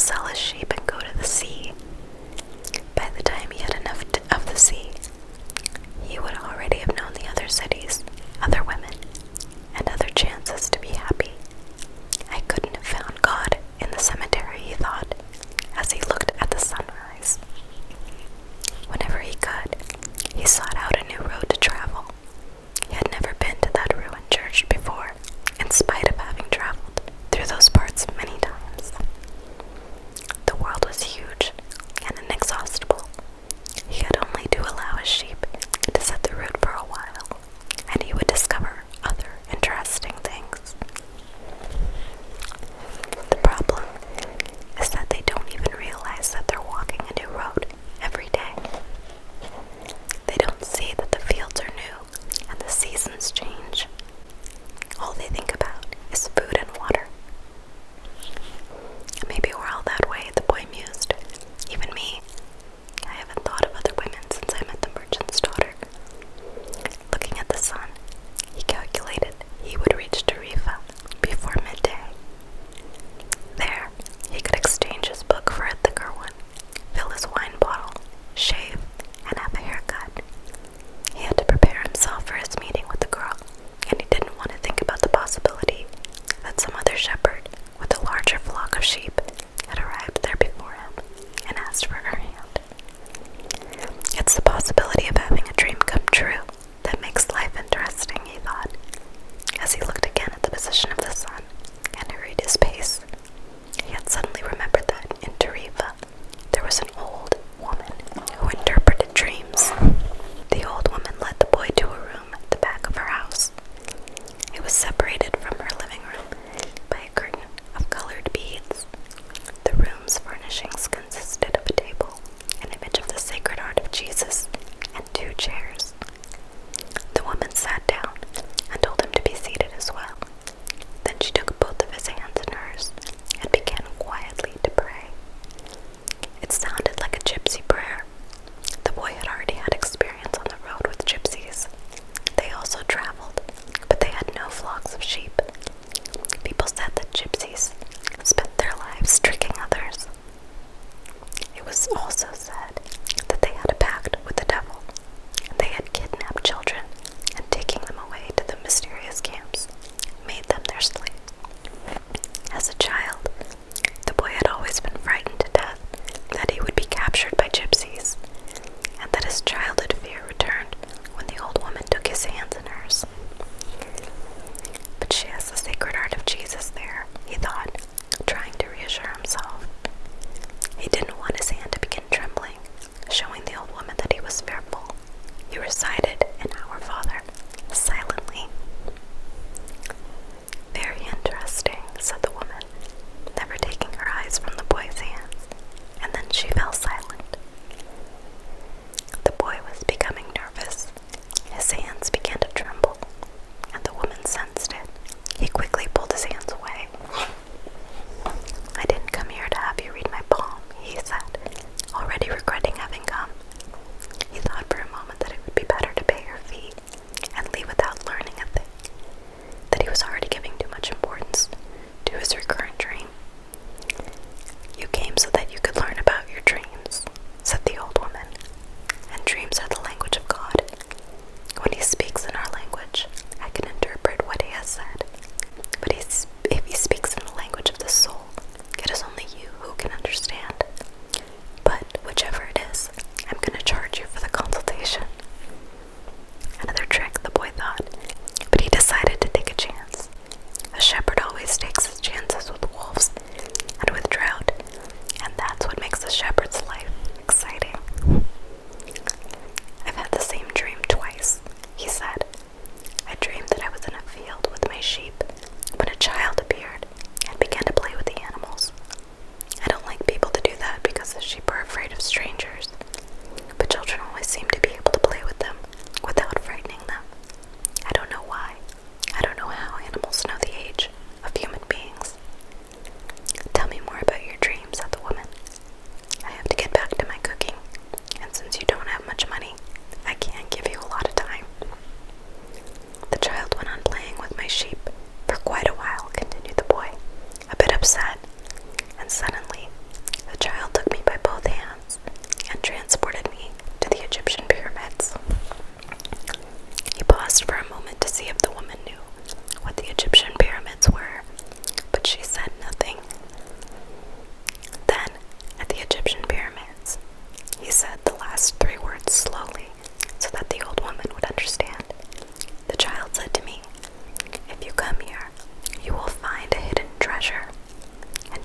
sell his sheep and go to the sea. By the time he had enough of the sea, he would already have known the other cities, other women, and other chances to be happy. I couldn't have found God in the cemetery, he thought, as he looked at the sunrise. Whenever he could, he sought out a new road to travel. He had never been to that ruined church before, in spite of having traveled through those parts many times. The world was huge and inexhaustible. He had only to allow his sheep to set the route for a while, and he would discover other interesting things. The problem is that they don't even realize that they're walking a new road every day. They don't see that the fields are new and the seasons change. All they think about is food and water. Maybe we're all that way, the boy mused. Even me. I haven't thought of other women since I met the merchant's daughter. Looking at the sun, he calculated he would reach Tarifa before midday. There, he could exchange his book for a thicker one, fill his wine bottle, shave, and have a haircut. He had to prepare himself for his meeting with the girl, and he didn't want to think about the possibility that some other shepherd with a larger flock of sheep had arrived there before him and asked for her hand. It's the possibility of having a dream come true that makes life interesting, he thought, as he looked again at the position of the sun and hurried his pace. He had suddenly remembered that in Tarifa there was an old woman who interpreted dreams. The old woman led the boy to a room at the back of her house. It was separated from her living room by a curtain of colored beads. The room's furnishings consisted of a table, an image of the sacred heart of Jesus, and 2 chairs. The woman sat down and told him to be seated as well. Then she took both of his hands in hers and began quietly to pray. It sounded like a gypsy prayer. The boy had already had experience on the road with gypsies. They also traveled, but they had no flocks of sheep. People said that gypsies spent their lives tricking others. It was also said that they had a pact with the devil, and they had kidnapped children and taking them away to the mysterious camps, made them their slaves. As a child, the boy had always been frightened to death that he would be captured by gypsies, and that his childhood fear returned when the old woman took his hands in hers. But she has the sacred heart of Jesus there, he thought, trying to reassure himself. He didn't want his hand to begin trembling, showing the old woman that he was fearful. He recited an Our Father, silently. Very interesting, said the woman, never taking her eyes from the boy's hands, and then she fell silent. The boy was becoming nervous. His hands began to tremble, and the woman sensed it. He quickly pulled his hands away. I didn't come here to have you read my palm, he said, already regretting having come. He thought for a moment that it would be better to pay her fee and leave without learning a thing, that he was already giving too much importance to his recurrent dream. You came so that you could learn about your dreams, said the old woman, and dreams are the language of God. When he speaks in our language, I can interpret what he has said, but if he speaks in the language of the soul, it is only you who can understand. But whichever it is, I'm going to charge you for the consultation. Another trick, the boy thought, but he decided to take a chance. A shepherd always takes his chances with wolves and with drought, and that's what makes a shepherd's life exciting. I've had the same dream twice, he said. I dreamed that I was in a field with my sheep when a child appeared and began to play with the animals. I don't like people to do that because the sheep are afraid of strangers, but children always seem to be able to play with them without frightening them. I don't know why. I don't know how animals know the age of human beings. Tell me more about your dream, said the woman. I have to get back to my cooking, and since you don't have much money, I can't give you a lot of time. The child went on playing with my sheep for quite a while, continued the boy, a bit upset, and suddenly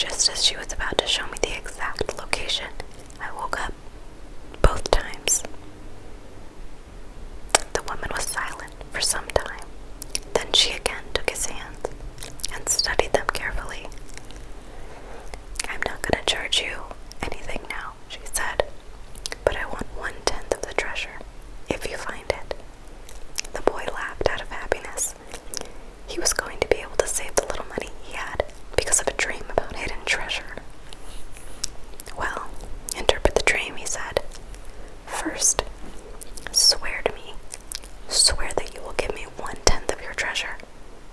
Just as she was about to show me the exact location, I woke up both times. The woman was silent for some time. Then she again took his hands and studied them carefully. "I'm not going to charge you anything now," she said, "but I want 1/10 of the treasure, if you find it." The boy laughed out of happiness. He was going to be able to save the little money he had because of a dream about hidden treasure. "Well, interpret the dream," he said. "First, swear to me. Swear that you will give me 1/10 of your treasure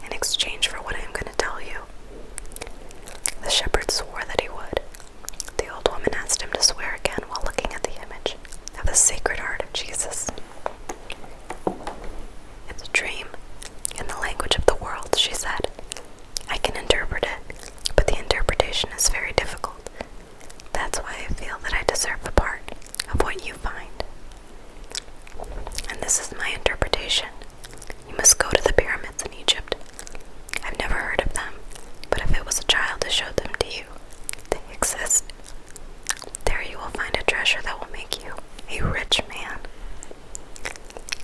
in exchange for what I am going to tell you." The shepherd swore that he would. The old woman asked him to swear again while looking at the image of the Sacred Heart of Jesus. "It's a dream in the language of the world," she said. "I can interpret it, but the interpretation is very difficult. That's why I feel that I deserve a part of what you find. And this is my interpretation. You must go to the pyramids in Egypt. I've never heard of them, but if it was a child who showed them to you, they exist. There you will find a treasure that will make you a rich man."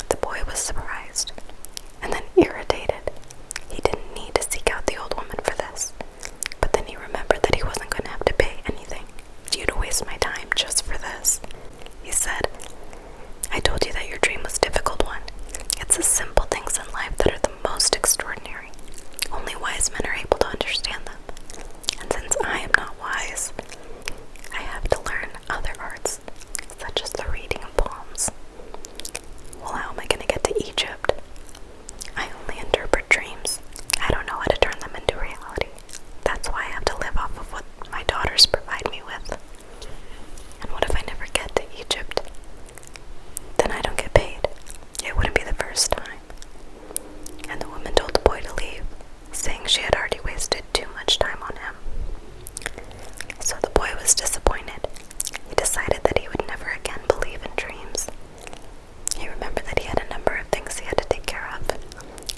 The boy was surprised and then irritated. He didn't need to seek out the old woman for this, but then he remembered that he wasn't going to have to pay anything for you to waste my time just for this. He said, "I told you that your dream was a difficult one. It's the simple things in life that are the most extraordinary. Only wise men are able to understand them. And since I am not wise, I have to learn other arts, such as the reading of palms. Well, how am I going to get to Egypt? I only interpret dreams. I don't know how to turn them into reality. That's why I have to live off of what my daughters provide me with. And what if I never get to Egypt? Then I don't get paid. It wouldn't be the first time." And the woman told the boy to leave, saying she had already wasted too much time on him. So the boy was disappointed. He decided that he would never again believe in dreams. He remembered that he had a number of things he had to take care of.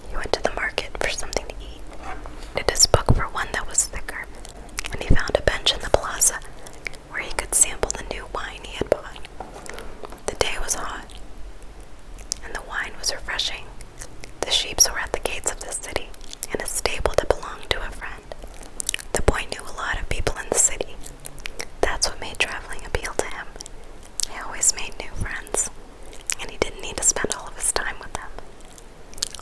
He went to the market for something to eat, did his book for one that was thicker, and he found a bench in the plaza where he could sample the new wine he had bought. The day was hot, and the wine was refreshing. The sheep were at the gates of the city in a stable that belonged to a friend. The boy knew a lot of people in the city. That's what made traveling appeal to him. He always made new friends, and he didn't need to spend all of his time with them.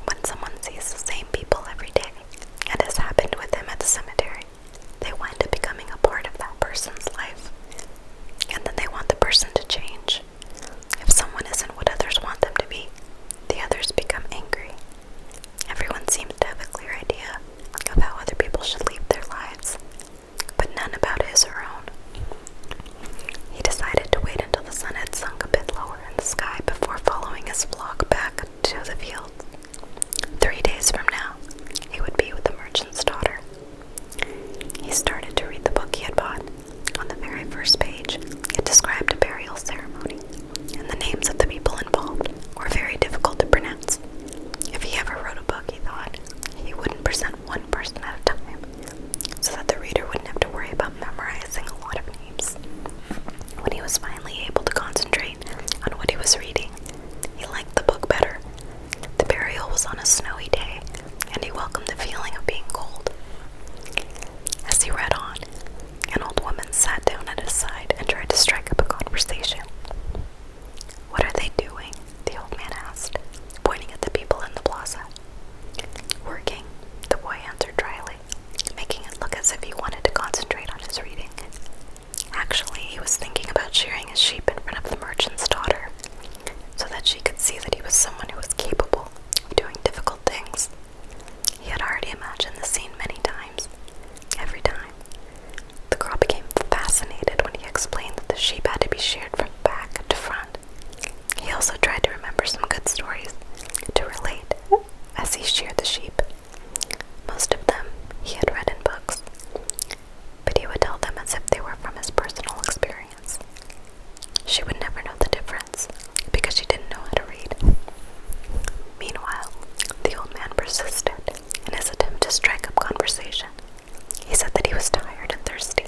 When someone sees the same people every day, and has happened with him at the cemetery, they wind up becoming a part of that person's life. And then they want the person to change. If someone isn't what others want them to be, the others become angry. Everyone seems to have a clear idea of how other people should live their lives, but none about his or own. He decided to wait until the sun had sunk a bit lower in the sky before following his flock back to the fields. 3 days from now, he would be with the merchant's daughter. He started to read the book he had bought. On the very first page, it described a burial ceremony, and the names of the people involved were very difficult to pronounce. If he ever wrote a book, he thought, he wouldn't present one person at a time, so that the reader wouldn't have to worry about memorizing a lot of names. When he was finally able to concentrate on what he was reading, he liked the book better. The burial was on a snowy day, and he welcomed the feeling of being cold. As he read on, an old woman sat down at his side and tried to strike up a conversation. "What are they doing?" the old man asked, pointing at the people in the plaza. "Working," the boy answered dryly, making it look as if he wanted to concentrate on his reading. Actually, he was thinking about shearing his sheep in front of the merchant's daughter, so that she could see that he was someone who was capable of doing difficult things. He had already imagined the scene many times. Every time, the girl became fascinated when he explained that the sheep had to be sheared from back to front. He also tried to remember some good stories to relate as he sheared the sheep. Most of them he had read in books, but he would tell them as if they were from his personal experience. She would never know the difference because she didn't know how to read. Meanwhile, the old man persisted in his attempt to strike up conversation. He said that he was tired and thirsty,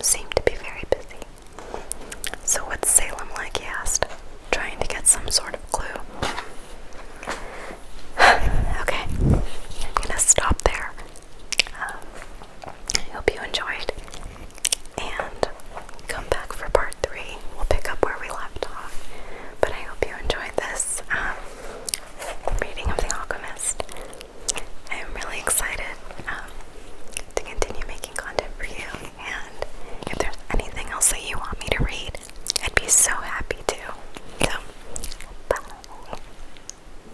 seemed